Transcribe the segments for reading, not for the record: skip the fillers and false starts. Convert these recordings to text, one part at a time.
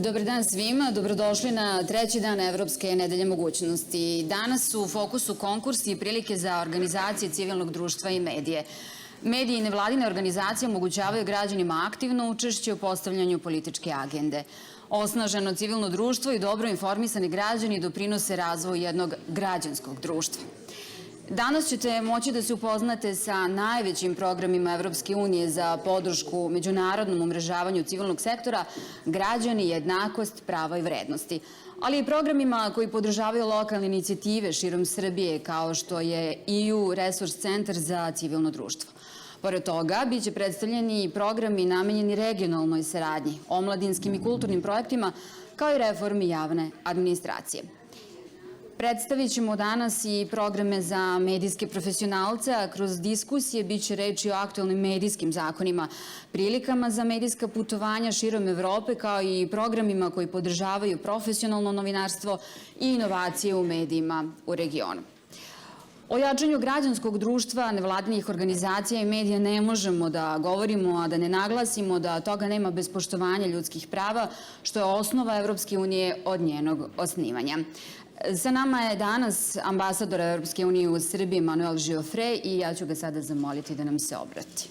Dobar dan svima, dobrodošli na treći dan Evropske nedelje mogućnosti. Danas su u fokusu konkursi i prilike za organizacije civilnog društva i medije. Mediji i nevladine organizacije omogućavaju građanima aktivno učešće u postavljanju političke agende. Osnaženo civilno društvo i dobro informisani građani doprinose razvoju jednog građanskog društva. Danas ćete moći da se upoznate sa najvećim programima Evropske unije za podršku međunarodnom umrežavanju civilnog sektora, građani, jednakost, prava i vrednosti, ali i programima koji podržavaju lokalne inicijative širom Srbije, kao što je EU Resurs centar za civilno društvo. Pored toga, biće predstavljeni i programi namenjeni regionalnoj saradnji, omladinskim i kulturnim projektima, kao i reformi javne administracije. Predstavit ćemo danas i programe za medijske profesionalce, a kroz diskusije biće reči o aktualnim medijskim zakonima, prilikama za medijska putovanja širom Evrope, kao i programima koji podržavaju profesionalno novinarstvo i inovacije u medijima u regionu. O jačanju građanskog društva, nevladinih organizacija i medija ne možemo da govorimo, a da ne naglasimo da toga nema bez poštovanja ljudskih prava, što je osnova Evropske unije od njenog osnivanja. Sa nama je danas ambasador Evropske unije u Srbiji, Manuel Žiofre, i ja ću ga sada zamoliti da nam se obrati.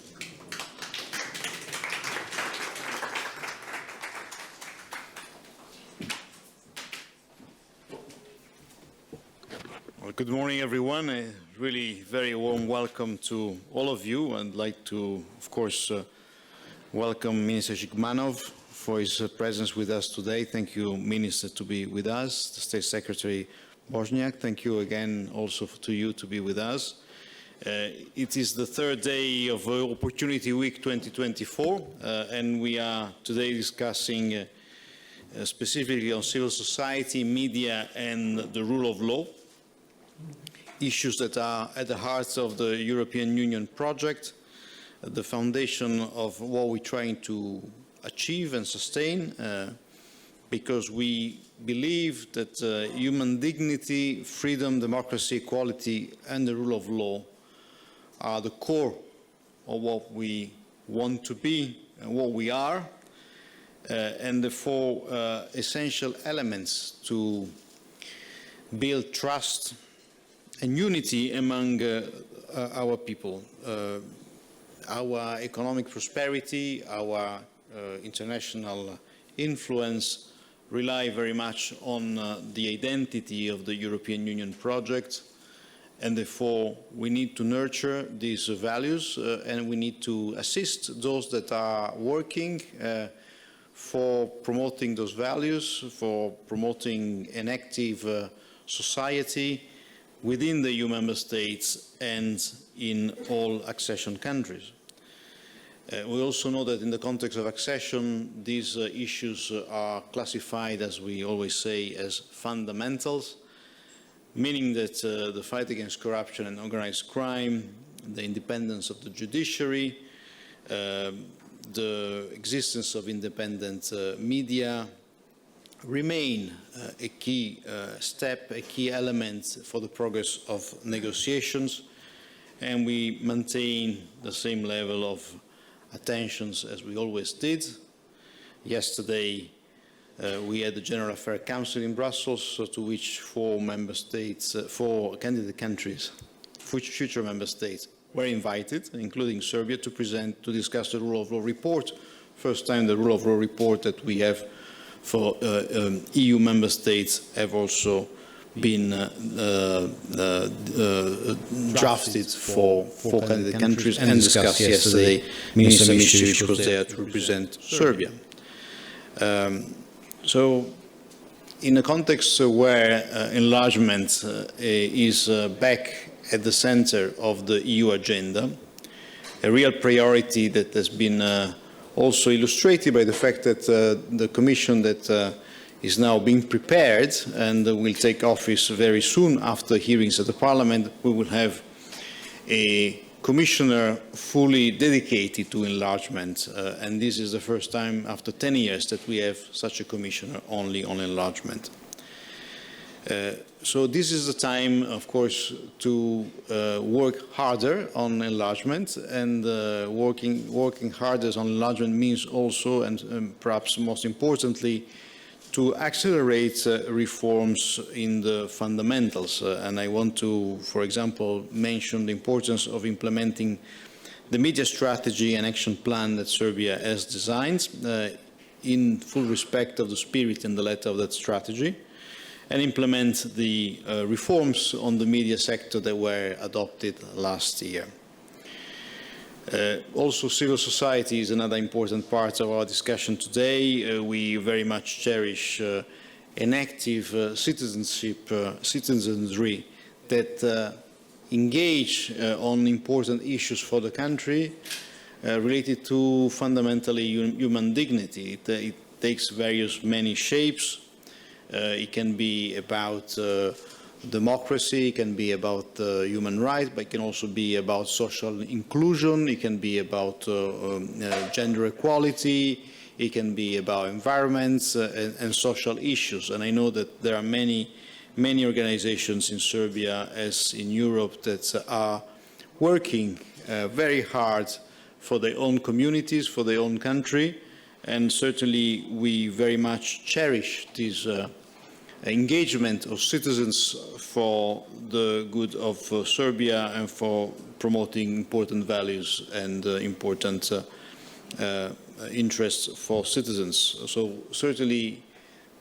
Well, good morning, everyone. A really very warm welcome to all of you. I'd like to, of course, welcome Minister Žigmanov for his presence with us today. Thank you, Minister, to be with us. The State Secretary Božniak, thank you again also to you to be with us. It is the third day of Opportunity Week 2024, and we are today discussing specifically on civil society, media, and the rule of law, issues that are at the heart of the European Union project, the foundation of what we're trying to achieve and sustain, because we believe that human dignity, freedom, democracy, equality, and the rule of law are the core of what we want to be and what we are, and the four essential elements to build trust and unity among our people, our economic prosperity, our international influence rely very much on the identity of the European Union project, and therefore we need to nurture these values and we need to assist those that are working for promoting those values, for promoting an active society within the EU member states and in all accession countries. We also know that in the context of accession, these issues are classified, as we always say, as fundamentals, meaning that the fight against corruption and organized crime, the independence of the judiciary, the existence of independent media remain a key step, a key element for the progress of negotiations, and we maintain the same level of attentions as we always did. Yesterday we had the General Affairs Council in Brussels, to which four candidate countries, future member states, were invited, including Serbia, to discuss the rule of law report. First time the rule of law report that we have for EU member states have also been drafted for four candidate countries and discussed yesterday. Minister Miščević was there to represent Serbia. So in a context where enlargement is back at the center of the EU agenda, a real priority that has been also illustrated by the fact that the Commission that is now being prepared and will take office very soon after hearings at the Parliament, we will have a commissioner fully dedicated to enlargement, and this is the first time after 10 years that we have such a commissioner only on enlargement. So this is the time, of course, to work harder on enlargement, and working harder on enlargement means also, and perhaps most importantly, to accelerate reforms in the fundamentals. And I want to, for example, mention the importance of implementing the media strategy and action plan that Serbia has designed in full respect of the spirit and the letter of that strategy, and implement the reforms on the media sector that were adopted last year. Also, civil society is another important part of our discussion today. We very much cherish an active citizenry that engage on important issues for the country related to fundamentally human dignity. It takes many shapes. It can be about democracy, it can be about human rights, but it can also be about social inclusion, it can be about gender equality, it can be about environments and social issues. And I know that there are many organizations in Serbia, as in Europe, that are working very hard for their own communities, for their own country, and certainly we very much cherish this engagement of citizens for the good of Serbia and for promoting important values and important interests for citizens. So certainly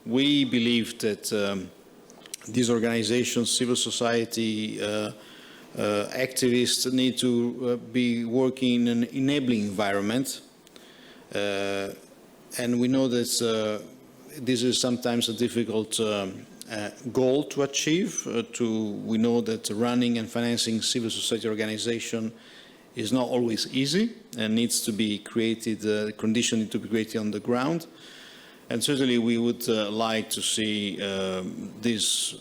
we believe that these organizations, civil society, activists need to be working in an enabling environment. And we know that this is sometimes a difficult goal to achieve. We know that running and financing civil society organization is not always easy and needs to be created, conditions need to be created on the ground. And certainly we would like to see these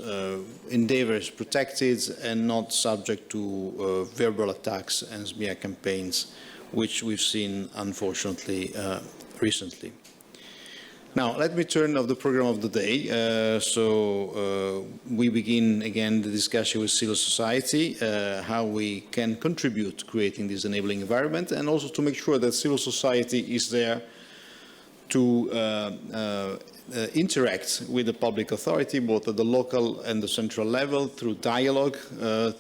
endeavors protected and not subject to verbal attacks and smear campaigns, which we've seen, unfortunately, recently. Now, let me turn to the program of the day. We begin again the discussion with civil society, how we can contribute to creating this enabling environment, and also to make sure that civil society is there to interact with the public authority, both at the local and the central level, through dialogue,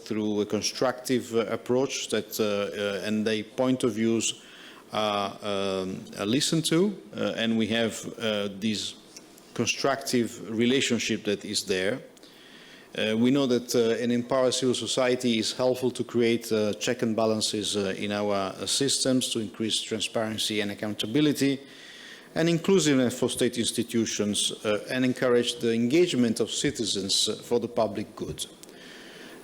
through a constructive approach that, and their point of views are listened to, and we have this constructive relationship that is there. We know that an empowered civil society is helpful to create check and balances in our systems, to increase transparency and accountability, and inclusiveness for state institutions, and encourage the engagement of citizens for the public good.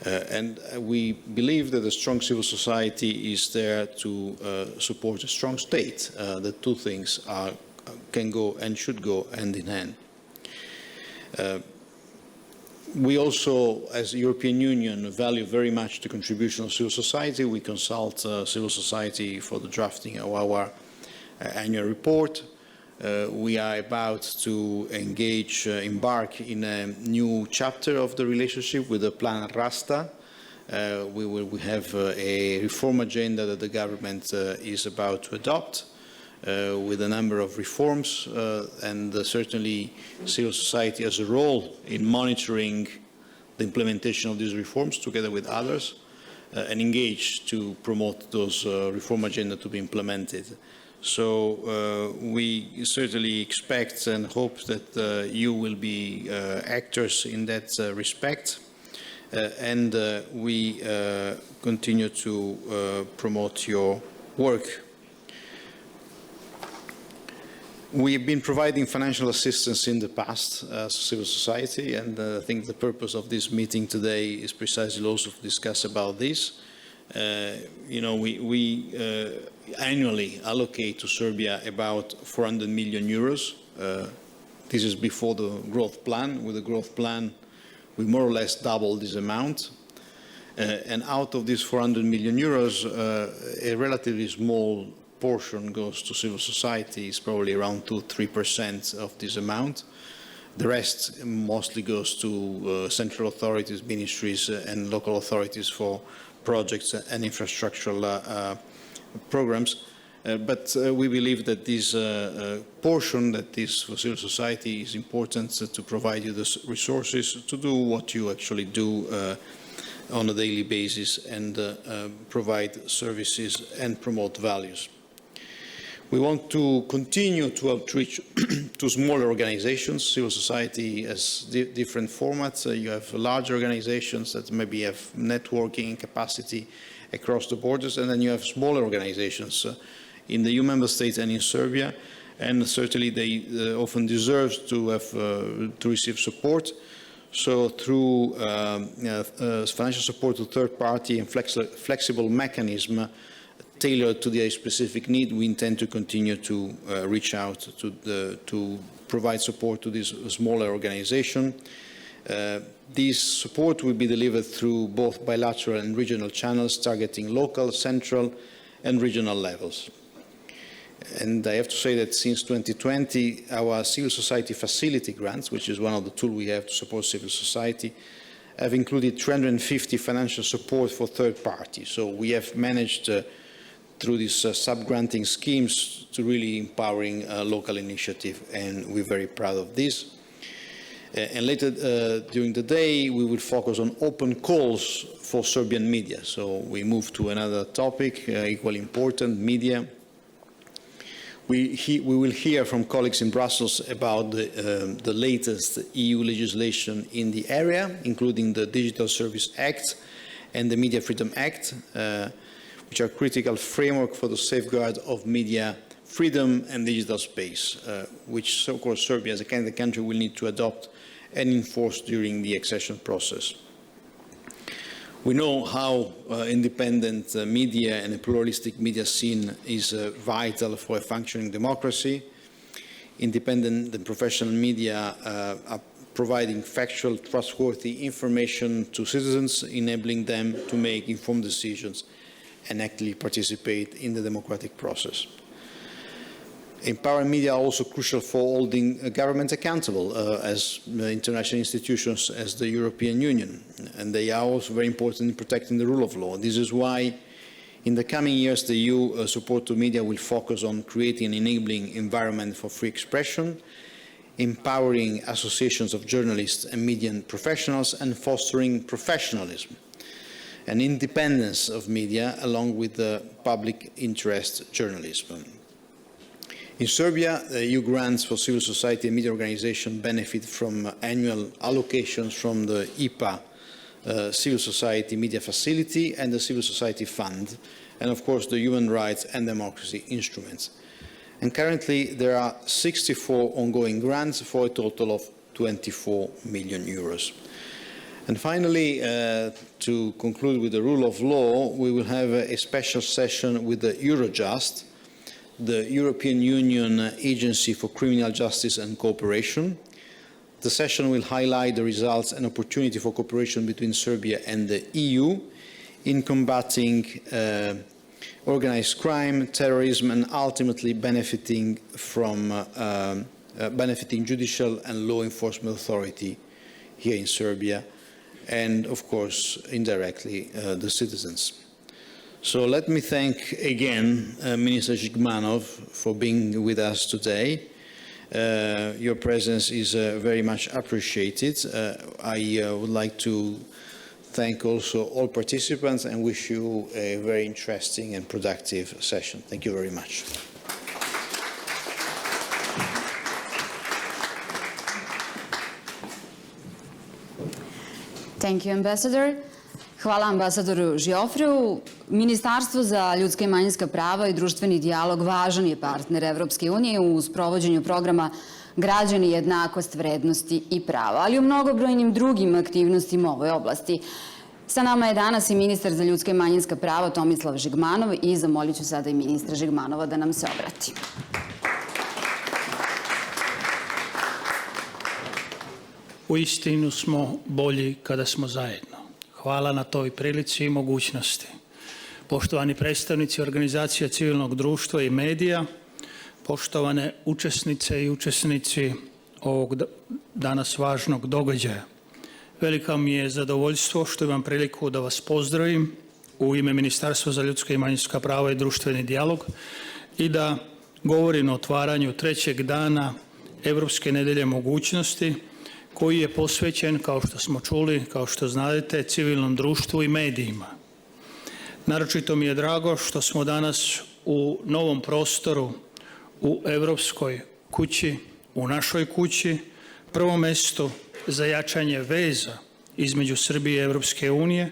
And we believe that a strong civil society is there to support a strong state. The two things can go and should go hand in hand. We also, as the European Union, value very much the contribution of civil society. We consult civil society for the drafting of our annual report. We are about to embark in a new chapter of the relationship with the Plan Rasta. We have a reform agenda that the government is about to adopt with a number of reforms, and certainly civil society has a role in monitoring the implementation of these reforms together with others and engage to promote those reform agenda to be implemented. So we certainly expect and hope that you will be actors in that respect, and we continue to promote your work. We have been providing financial assistance in the past as civil society, and I think the purpose of this meeting today is precisely also to discuss about this. We annually allocate to Serbia about 400 million euros. This is before the growth plan. With the growth plan, we more or less double this amount. And out of these 400 million euros, a relatively small portion goes to civil society. It's probably around 2–3% of this amount. The rest mostly goes to central authorities, ministries, and local authorities for projects and infrastructural programs. But we believe that this portion that is for civil society is important to provide you the resources to do what you actually do on a daily basis and provide services and promote values. We want to continue to outreach to smaller organizations. Civil society has different formats. You have large organizations that maybe have networking capacity across the borders, and then you have smaller organizations in the EU member states and in Serbia, and certainly they often deserve to have to receive support. So through financial support to third party and flexible mechanism tailored to their specific need, we intend to continue to reach out to provide support to this smaller organization. This support will be delivered through both bilateral and regional channels targeting local, central and regional levels. And I have to say that since 2020, our civil society facility grants, which is one of the tools we have to support civil society, have included 350 financial support for third parties. So we have managed through these sub-granting schemes to really empowering local initiative, and we're very proud of this. And later during the day, we will focus on open calls for Serbian media. So we move to another topic, equally important, media. We will hear from colleagues in Brussels about the latest EU legislation in the area, including the Digital Service Act and the Media Freedom Act, which are critical framework for the safeguard of media freedom and digital space, which, of course, Serbia as a candidate country will need to adopt and enforce during the accession process. We know how independent media and a pluralistic media scene is vital for a functioning democracy. Independent and professional media are providing factual, trustworthy information to citizens, enabling them to make informed decisions and actively participate in the democratic process. Empowering media are also crucial for holding governments accountable as international institutions as the European Union, and they are also very important in protecting the rule of law. This is why in the coming years the EU support to media will focus on creating an enabling environment for free expression, empowering associations of journalists and media professionals, and fostering professionalism and independence of media along with the public interest journalism. In Serbia, the EU grants for civil society and media organizations benefit from annual allocations from the IPA Civil Society Media Facility and the Civil Society Fund, and of course the Human Rights and Democracy instruments. And currently there are 64 ongoing grants for a total of 24 million euros. And finally, to conclude with the rule of law, we will have a special session with the Eurojust, the European Union Agency for Criminal Justice and Cooperation. The session will highlight the results and opportunity for cooperation between Serbia and the EU in combating organized crime, terrorism, and ultimately benefiting from benefiting judicial and law enforcement authority here in Serbia, and of course indirectly the citizens. So let me thank again Minister Žigmanov for being with us today. Your presence is very much appreciated. I would like to thank also all participants and wish you a very interesting and productive session. Thank you very much. Thank you, Ambassador. Hvala ambasadoru Žiofreu. Ministarstvo za ljudska i manjinska prava i društveni dijalog važan je partner Evropske unije u sprovođenju programa Građani, jednakost, vrednosti i prava, ali i u mnogobrojnim drugim aktivnostima u ovoj oblasti. Sa nama je danas i ministar za ljudska i manjinska prava Tomislav Žigmanov i zamolit ću sada i ministra Žigmanova da nam se obrati. Uistinu smo bolji kada smo zajedno. Hvala na toj prilici i mogućnosti. Poštovani predstavnici organizacija civilnog društva i medija, poštovane učesnice i učesnici ovog danas važnog događaja. Velika mi je zadovoljstvo što imam priliku da vas pozdravim u ime Ministarstva za ljudska i manjinska prava i društveni dijalog i da govorim o otvaranju trećeg dana Evropske nedelje mogućnosti, koji je posvećen, kao što smo čuli, kao što znate, civilnom društvu i medijima. Naročito mi je drago što smo danas u novom prostoru u Evropskoj kući, u našoj kući, prvo mesto za jačanje veza između Srbije i Evropske unije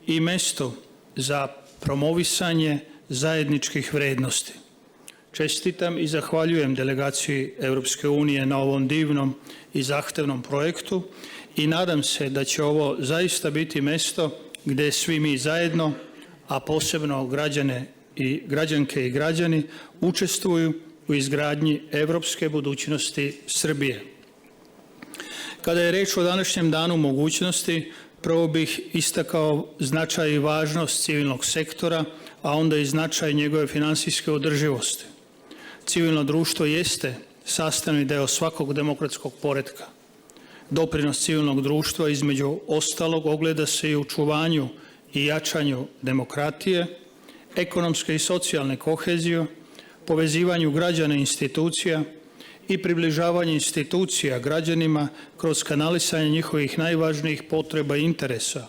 i mesto za promovisanje zajedničkih vrednosti. Čestitam i zahvaljujem delegaciji Evropske unije na ovom divnom i zahtevnom projektu i nadam se da će ovo zaista biti mesto gde svi mi zajedno, a posebno građanke i građani, učestvuju u izgradnji evropske budućnosti Srbije. Kada je reč o današnjem danu mogućnosti, prvo bih istakao značaj i važnost civilnog sektora, a onda i značaj njegove finansijske održivosti. Civilno društvo jeste sastavni deo svakog demokratskog poretka. Doprinos civilnog društva između ostalog ogleda se i u čuvanju i jačanju demokratije, ekonomske i socijalne kohezije, povezivanju građana i institucija i približavanje institucija građanima kroz kanalisanje njihovih najvažnijih potreba i interesa,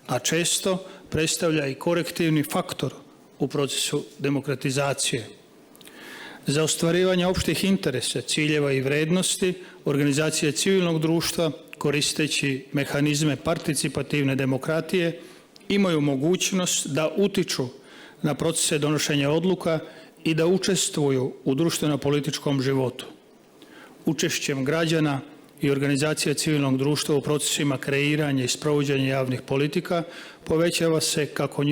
a često predstavlja i korektivni faktor u procesu demokratizacije. Za ostvarivanje opštih interesa, ciljeva i vrednosti, organizacije civilnog društva, koristeći mehanizme participativne demokratije, imaju mogućnost da utiču na procese donošenja odluka i da učestvuju u društveno-političkom životu. Učešćem građana i organizacija civilnog društva u procesima kreiranja i sprovođenja javnih politika povećava se kako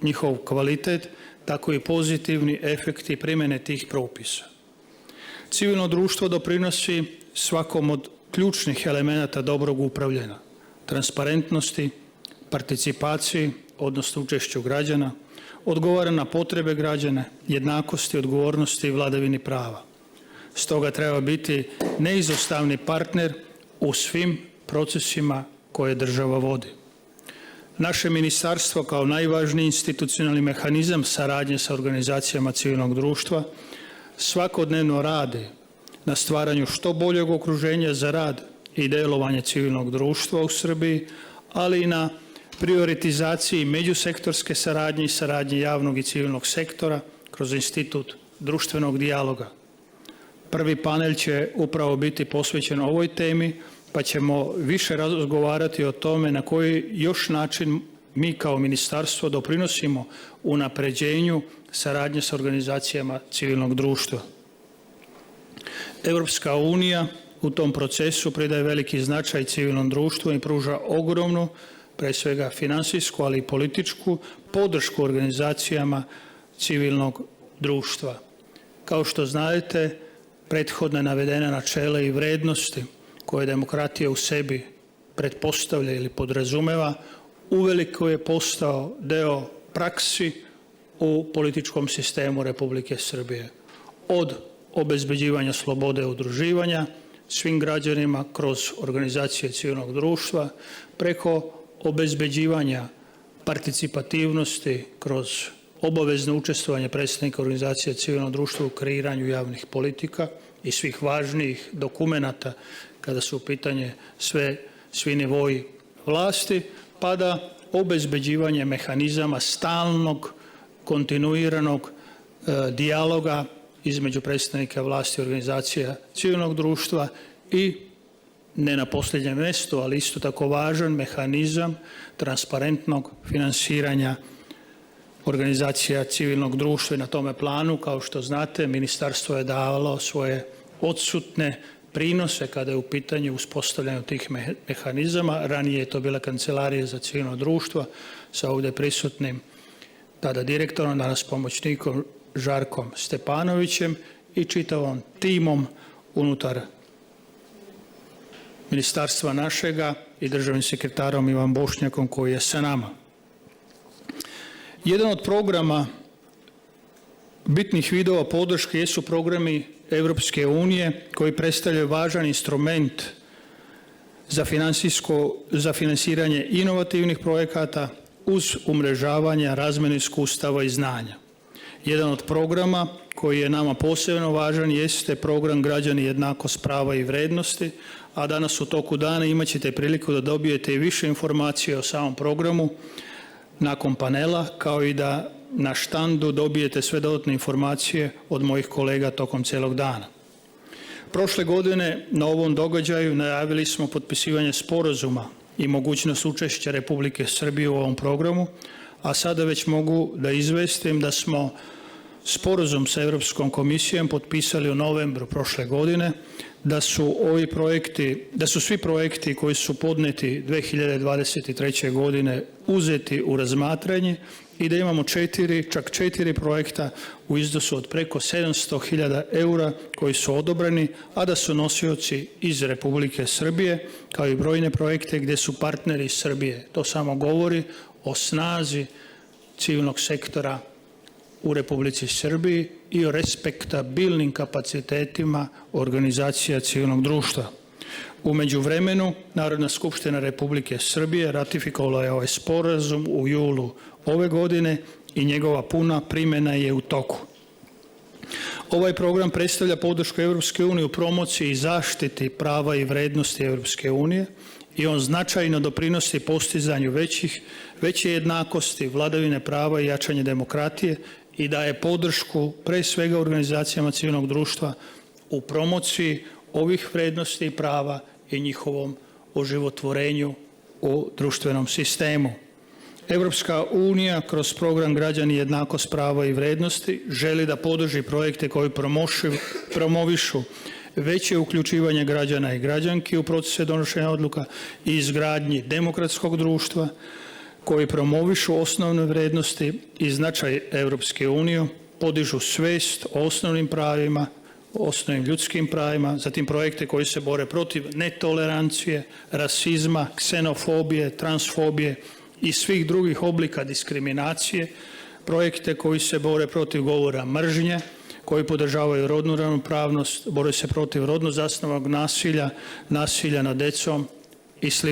njihov kvalitet, tako i pozitivni efekti primene tih propisa. Civilno društvo doprinosi svakom od ključnih elemenata dobrog upravljanja, transparentnosti, participaciji, odnosno učešću građana, odgovara na potrebe građana, jednakosti, odgovornosti i vladavini prava. Stoga treba biti neizostavni partner u svim procesima koje država vodi. Naše ministarstvo kao najvažniji institucionalni mehanizam saradnje sa organizacijama civilnog društva svakodnevno radi na stvaranju što boljeg okruženja za rad i delovanje civilnog društva u Srbiji, ali i na prioritizaciji međusektorske saradnje i saradnje javnog i civilnog sektora kroz institut društvenog dijaloga. Prvi panel će upravo biti posvećen ovoj temi, pa ćemo više razgovarati o tome na koji još način mi kao ministarstvo doprinosimo unapređenju saradnje sa organizacijama civilnog društva. Evropska unija u tom procesu pridaje veliki značaj civilnom društvu i pruža ogromnu, pre svega finansijsku, ali i političku podršku organizacijama civilnog društva. Kao što znate, prethodno navedena načela i vrednosti koje demokratija u sebi pretpostavlja ili podrazumeva, uveliko je postao deo praksi u političkom sistemu Republike Srbije. Od obezbeđivanja slobode udruživanja svim građanima kroz organizacije civilnog društva, preko obezbeđivanja participativnosti kroz obavezno učestvovanje predstavnika organizacije civilnog društva u kreiranju javnih politika i svih važnijih dokumenata kada su u pitanje svi nivoji vlasti, pa da obezbeđivanje mehanizama stalnog, kontinuiranog dijaloga između predstavnika vlasti i organizacija civilnog društva i ne na posljednjem mjestu, ali isto tako važan mehanizam transparentnog finansiranja organizacija civilnog društva i na tome planu, kao što znate, ministarstvo je davalo svoje odsutne prinose kada je u pitanju uspostavljanje tih mehanizama. Ranije je to bila Kancelarija za civilno društvo sa ovdje prisutnim tada direktorom, danas pomoćnikom Žarkom Stepanovićem i čitavom timom unutar ministarstva našega i državnim sekretarom Ivan Bošnjakom koji je sa nama. Jedan od programa bitnih vidova podrške jesu programi Evropske unije koji predstavljaju važan instrument za finansiranje inovativnih projekata uz umrežavanje, razmenu iskustava i znanja. Jedan od programa koji je nama posebno važan jeste program Građani, jednakost, prava i vrednosti, a danas u toku dana imat ćete priliku da dobijete i više informacije o samom programu nakon panela, kao i da na štandu dobijete sve dodatne informacije od mojih kolega tokom cijelog dana. Prošle godine na ovom događaju najavili smo potpisivanje sporazuma i mogućnost učešća Republike Srbije u ovom programu, a sada već mogu da izvestim da smo sporazum sa Evropskom komisijom potpisali u novembru prošle godine, da su svi projekti koji su podneti 2023. godine uzeti u razmatranje i da imamo čak četiri projekta u iznosu od preko 700.000 eura koji su odobreni, a da su nosioci iz Republike Srbije, kao i brojne projekte gdje su partneri iz Srbije. To samo govori o snazi civilnog sektora u Republici Srbiji i o respektabilnim kapacitetima organizacija civilnog društva. U međuvremenu, Narodna skupština Republike Srbije ratifikovala je ovaj sporazum u julu ove godine i njegova puna primjena je u toku. Ovaj program predstavlja podršku Evropske unije u promociji i zaštiti prava i vrednosti Evropske unije i on značajno doprinosi postizanju veće jednakosti, vladavine prava i jačanje demokratije i daje podršku pre svega organizacijama civilnog društva u promociji ovih vrednosti i prava i njihovom oživotvorenju u društvenom sistemu. Evropska unija kroz program Građani, jednakost, prava i vrednosti želi da podrži projekte koji promovišu veće uključivanje građana i građanki u procese donošenja odluka i izgradnji demokratskog društva, koji promovišu osnovne vrednosti i značaj Evropske unije, podižu svest o osnovnim pravima, osnovnim ljudskim pravima, zatim projekte koji se bore protiv netolerancije, rasizma, ksenofobije, transfobije i svih drugih oblika diskriminacije, projekte koji se bore protiv govora mržnje, koji podržavaju rodnu ravnopravnost, bore se protiv rodno zasnovanog nasilja, nasilja nad decom i sl.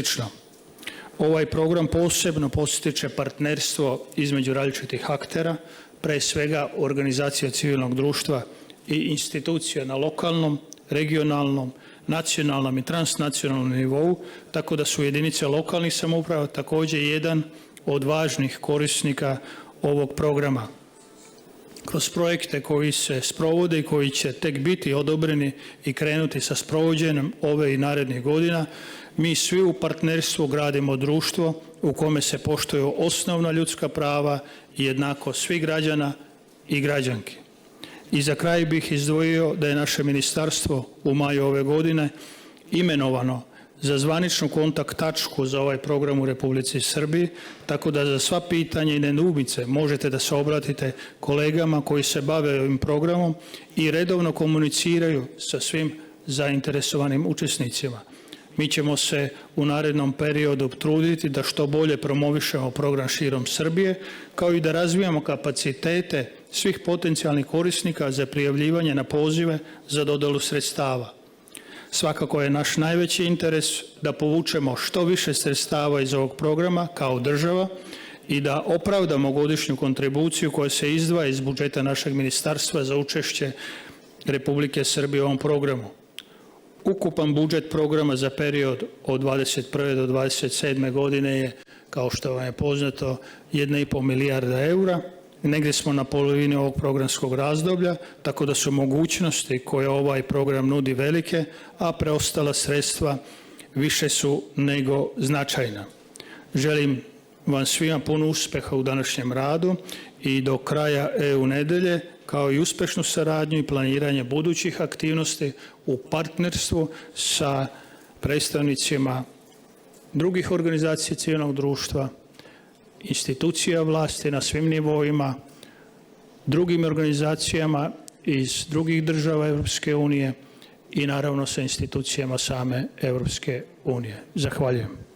Ovaj program posebno podstiče partnerstvo između različitih aktera, pre svega organizacija civilnog društva i institucija na lokalnom, regionalnom, nacionalnom i transnacionalnom nivou, tako da su jedinice lokalnih samouprava također jedan od važnih korisnika ovog programa. Kroz projekte koji se sprovode i koji će tek biti odobreni i krenuti sa sprovođenjem ove i narednih godina, mi svi u partnerstvu gradimo društvo u kome se poštuju osnovna ljudska prava i jednakost svih građana i građanki. I za kraj bih izdvojio da je naše ministarstvo u maju ove godine imenovano za zvaničnu kontakt tačku za ovaj program u Republici Srbiji, tako da za sva pitanja i nedoumice možete da se obratite kolegama koji se bave ovim programom i redovno komuniciraju sa svim zainteresovanim učesnicima. Mi ćemo se u narednom periodu truditi da što bolje promovišemo program širom Srbije, kao i da razvijamo kapacitete svih potencijalnih korisnika za prijavljivanje na pozive za dodelu sredstava. Svakako je naš najveći interes da povučemo što više sredstava iz ovog programa kao država i da opravdamo godišnju kontribuciju koja se izdvaja iz budžeta našeg ministarstva za učešće Republike Srbije u ovom programu. Ukupan budžet programa za period od 21. do 27. godine je, kao što vam je poznato, 1,5 milijarda eura. Negdje smo na polovini ovog programskog razdoblja, tako da su mogućnosti koje ovaj program nudi velike, a preostala sredstva više su nego značajna. Želim vam svima puno uspeha u današnjem radu i do kraja EU nedelje, kao i uspešnu saradnju i planiranje budućih aktivnosti u partnerstvu sa predstavnicima drugih organizacija civilnog društva, institucija vlasti na svim nivoima, drugim organizacijama iz drugih država Evropske unije i naravno sa institucijama same Evropske unije. Zahvaljujem.